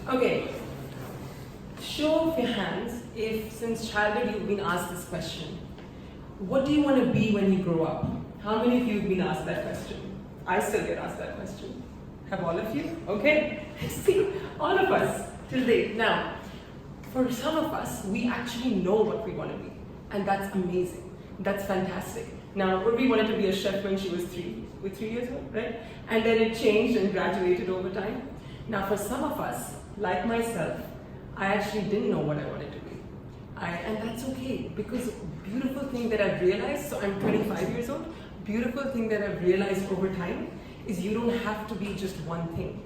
Okay, show of your hands if since childhood you've been asked this question. What do you want to be when you grow up? How many of you have been asked that question? I still get asked that question. Have all of you? Okay. See, all of us till date. Now, for some of us, we actually know what we want to be. And that's amazing. That's fantastic. Now, Urvi wanted to be a chef when she was 3 years old, right? And then it changed and graduated over time. Now, for some of us, like myself, I actually didn't know what I wanted to be. And that's okay, because beautiful thing that I've realized, so I'm 25 years old, beautiful thing that I've realized over time is you don't have to be just one thing.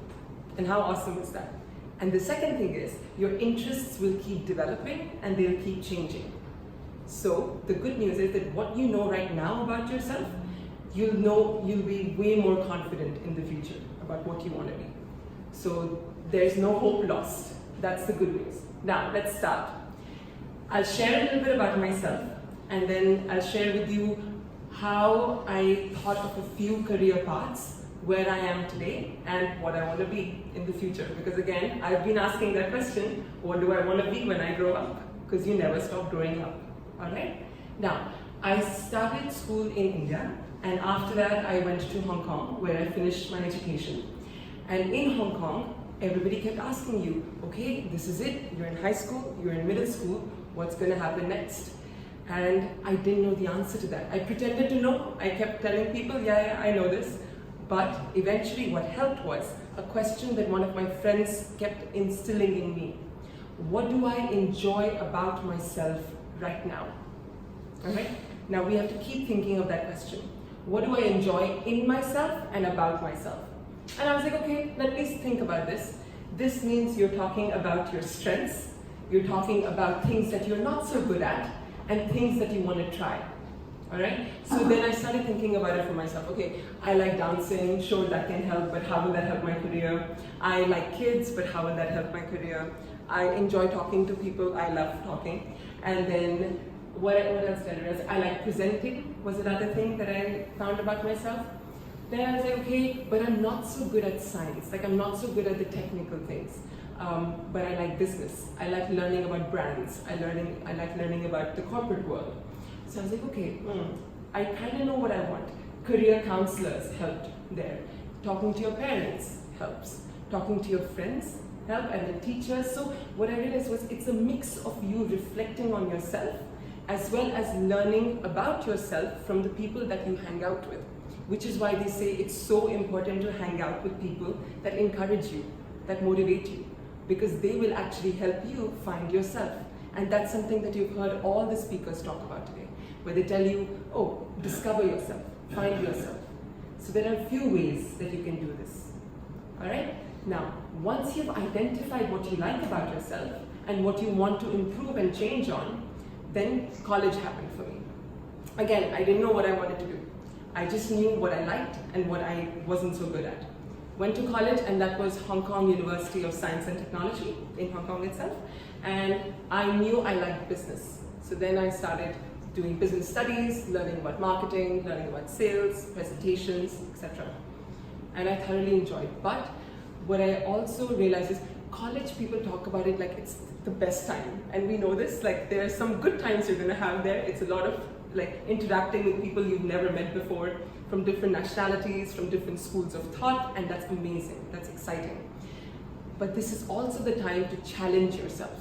And how awesome is that? And the second thing is, your interests will keep developing and they'll keep changing. So the good news is that what you know right now about yourself, you'll be way more confident in the future about what you want to be. So there's no hope lost. That's the good news. Now let's start. I'll share a little bit about myself, and then I'll share with you how I thought of a few career paths, where I am today, and what I want to be in the future. Because again, I've been asking that question, what do I want to be when I grow up? Because you never stop growing up, all right? Now, I started school in India, and after that I went to Hong Kong, where I finished my education. And in Hong Kong, everybody kept asking you, okay, this is it, you're in high school, you're in middle school, what's going to happen next? And I didn't know the answer to that. I pretended to know. I kept telling people, yeah, I know this. But eventually what helped was a question that one of my friends kept instilling in me. What do I enjoy about myself right now? All right? Now we have to keep thinking of that question. What do I enjoy in myself and about myself? And I was like, okay, let me think about this. This means you're talking about your strengths. You're talking about things that you're not so good at and things that you want to try. All right? So then I started thinking about it for myself. Okay, I like dancing, sure that can help, but how will that help my career? I like kids, but how will that help my career? I enjoy talking to people, I love talking. And then what else did I realize? I like presenting was another thing that I found about myself. Then I was like, okay, but I'm not so good at science. Like I'm not so good at the technical things. But I like business. I like learning about brands. I like learning about the corporate world. So I was like, okay, I kind of know what I want. Career counselors helped there. Talking to your parents helps. Talking to your friends help, and the teachers. So what I realized was it's a mix of you reflecting on yourself as well as learning about yourself from the people that you hang out with. Which is why they say it's so important to hang out with people that encourage you, that motivate you, because they will actually help you find yourself. And that's something that you've heard all the speakers talk about today, where they tell you, oh, discover yourself, find yourself. So there are a few ways that you can do this. All right? Now, once you've identified what you like about yourself and what you want to improve and change on, then college happened for me. Again, I didn't know what I wanted to do. I just knew what I liked and what I wasn't so good at. Went to college, and that was Hong Kong University of Science and Technology in Hong Kong itself. And I knew I liked business. So then I started doing business studies, learning about marketing, learning about sales, presentations, etc. And I thoroughly enjoyed. But what I also realized is college people talk about it like it's the best time. And we know this, like there are some good times you're gonna have there. It's a lot of like interacting with people you've never met before, from different nationalities, from different schools of thought, and that's amazing, that's exciting. But this is also the time to challenge yourself.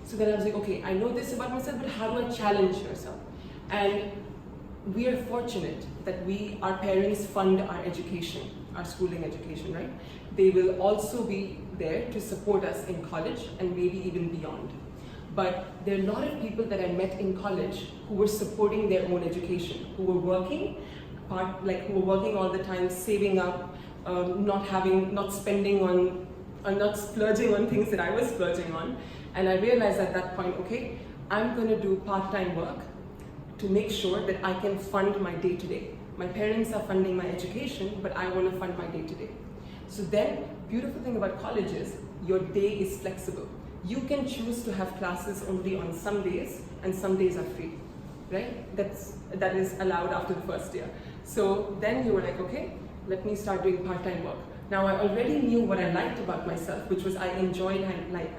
So then I was like, okay, I know this about myself, but how do I challenge yourself? And we are fortunate that our parents fund our education, our schooling education, right? They will also be there to support us in college and maybe even beyond. But there are a lot of people that I met in college who were supporting their own education, who were working, who were working all the time, saving up, not spending on, not splurging on things that I was splurging on. And I realized at that point, okay, I'm going to do part-time work to make sure that I can fund my day-to-day. My parents are funding my education, but I want to fund my day-to-day. So then, beautiful thing about college is your day is flexible. You can choose to have classes only on some days, and some days are free, right? That is allowed after the first year. So then you were like, okay, let me start doing part-time work. Now I already knew what I liked about myself, which was I enjoyed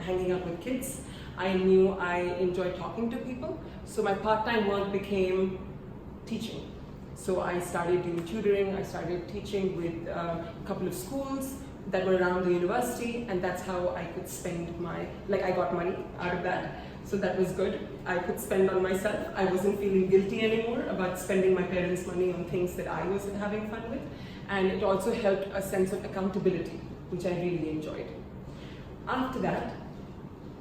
hanging out with kids. I knew I enjoyed talking to people. So my part-time work became teaching. So I started doing tutoring, I started teaching with a couple of schools that were around the university, and that's how I could spend I got money out of that. So that was good. I could spend on myself. I wasn't feeling guilty anymore about spending my parents' money on things that I wasn't having fun with. And it also helped a sense of accountability, which I really enjoyed. After that,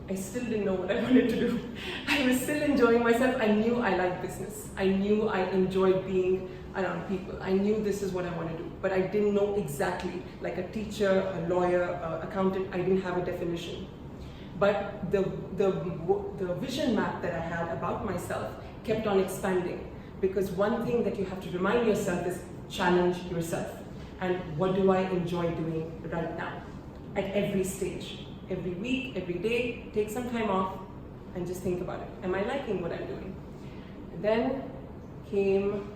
I still didn't know what I wanted to do. I was still enjoying myself. I knew I liked business. I knew I enjoyed being around people. I knew this is what I want to do, but I didn't know exactly, like a teacher, a lawyer, accountant, I didn't have a definition. But the vision map that I had about myself kept on expanding, because one thing that you have to remind yourself is challenge yourself. And what do I enjoy doing right now? At every stage, every week, every day, take some time off and just think about it. Am I liking what I'm doing? And then came,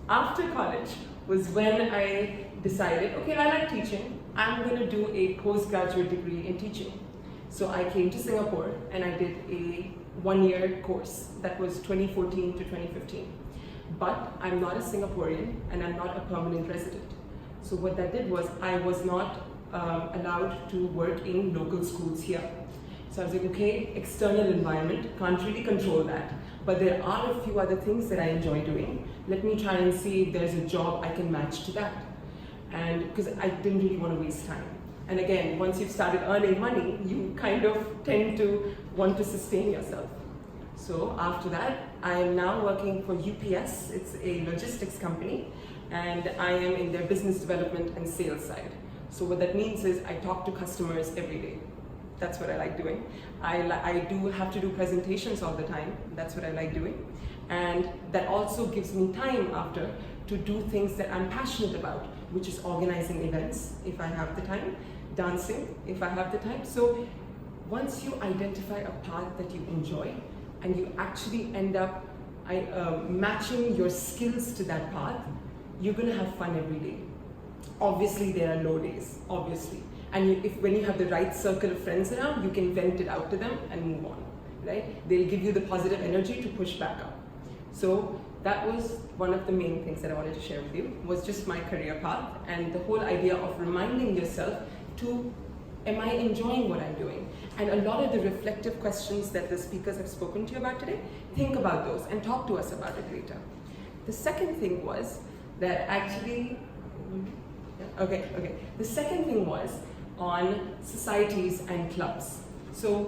after college was when I decided, I like teaching. I'm going to do a postgraduate degree in teaching. So I came to Singapore and I did a one-year course that was 2014 to 2015. But I'm not a Singaporean and I'm not a permanent resident. So what that did was I was not allowed to work in local schools here. So I was like, external environment, can't really control that. But there are a few other things that I enjoy doing. Let me try and see if there's a job I can match to that. And because I didn't really want to waste time. And again, once you've started earning money, you kind of tend to want to sustain yourself. So after that, I am now working for UPS. It's a logistics company, and I am in their business development and sales side. So what that means is I talk to customers every day. That's what I like doing. I do have to do presentations all the time. That's what I like doing. And that also gives me time after to do things that I'm passionate about, which is organizing events, if I have the time, dancing, if I have the time. So once you identify a path that you enjoy, and you actually end up matching your skills to that path, you're going to have fun every day. Obviously, there are low days, obviously. And when you have the right circle of friends around, you can vent it out to them and move on, right? They'll give you the positive energy to push back up. So that was one of the main things that I wanted to share with you, was just my career path and the whole idea of reminding yourself to, am I enjoying what I'm doing? And a lot of the reflective questions that the speakers have spoken to you about today, think about those and talk to us about it later. The second thing was that actually, the second thing was on societies and clubs. So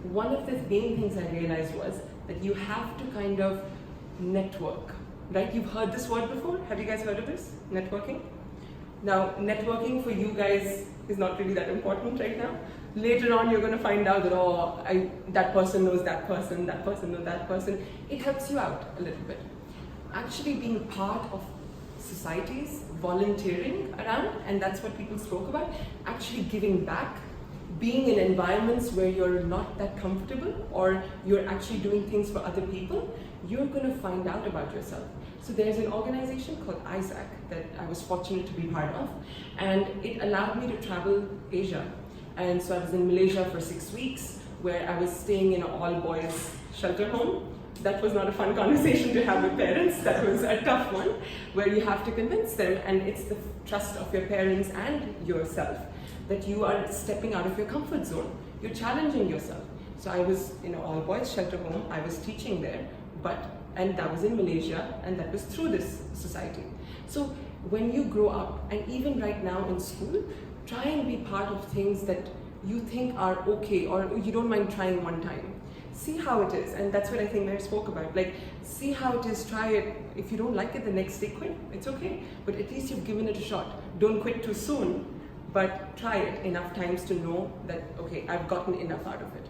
one of the main things I realized was that you have to kind of network, right? You've heard this word before? Have you guys heard of this? Networking? Now, networking for you guys is not really that important right now. Later on, you're going to find out that, that person knows that person knows that person. It helps you out a little bit. Actually being part of societies, volunteering around, and that's what people spoke about, actually giving back, being in environments where you're not that comfortable or you're actually doing things for other people, you're going to find out about yourself. So there's an organization called ISAC that I was fortunate to be part of, and it allowed me to travel Asia. And so I was in Malaysia for 6 weeks, where I was staying in an all-boys shelter home. That was not a fun conversation to have with parents. That was a tough one, where you have to convince them, and it's the trust of your parents and yourself that you are stepping out of your comfort zone. You're challenging yourself. So I was in an all-boys shelter home. I was teaching there, and that was in Malaysia, and that was through this society. So when you grow up, and even right now in school, try and be part of things that you think are okay, or you don't mind trying one time. See how it is, and that's what I think Mary spoke about. Like, see how it is, try it. If you don't like it the next day, quit. It's okay, but at least you've given it a shot. Don't quit too soon, but try it enough times to know that, okay, I've gotten enough out of it.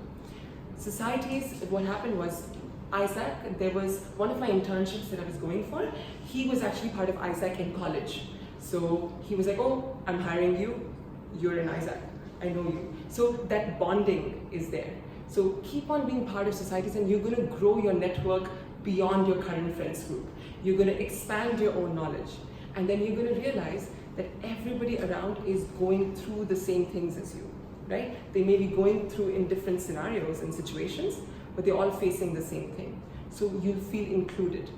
Societies, what happened was, Isaac, there was one of my internships that I was going for, he was actually part of Isaac in college. So he was like, oh, I'm hiring you, you're in Isaac, I know you. So that bonding is there. So keep on being part of societies, and you're going to grow your network beyond your current friends group. You're going to expand your own knowledge. And then you're going to realize that everybody around is going through the same things as you, right? They may be going through in different scenarios and situations, but they're all facing the same thing. So you feel included,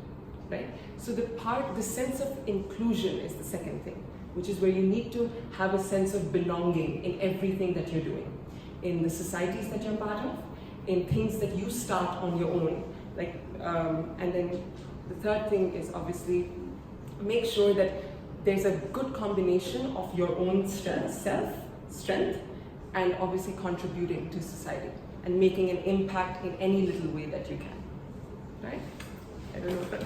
right? So the sense of inclusion is the second thing, which is where you need to have a sense of belonging in everything that you're doing, in the societies that you're part of, in things that you start on your own. And then the third thing is obviously make sure that there's a good combination of your own strength, and obviously contributing to society and making an impact in any little way that you can, right? I don't know if that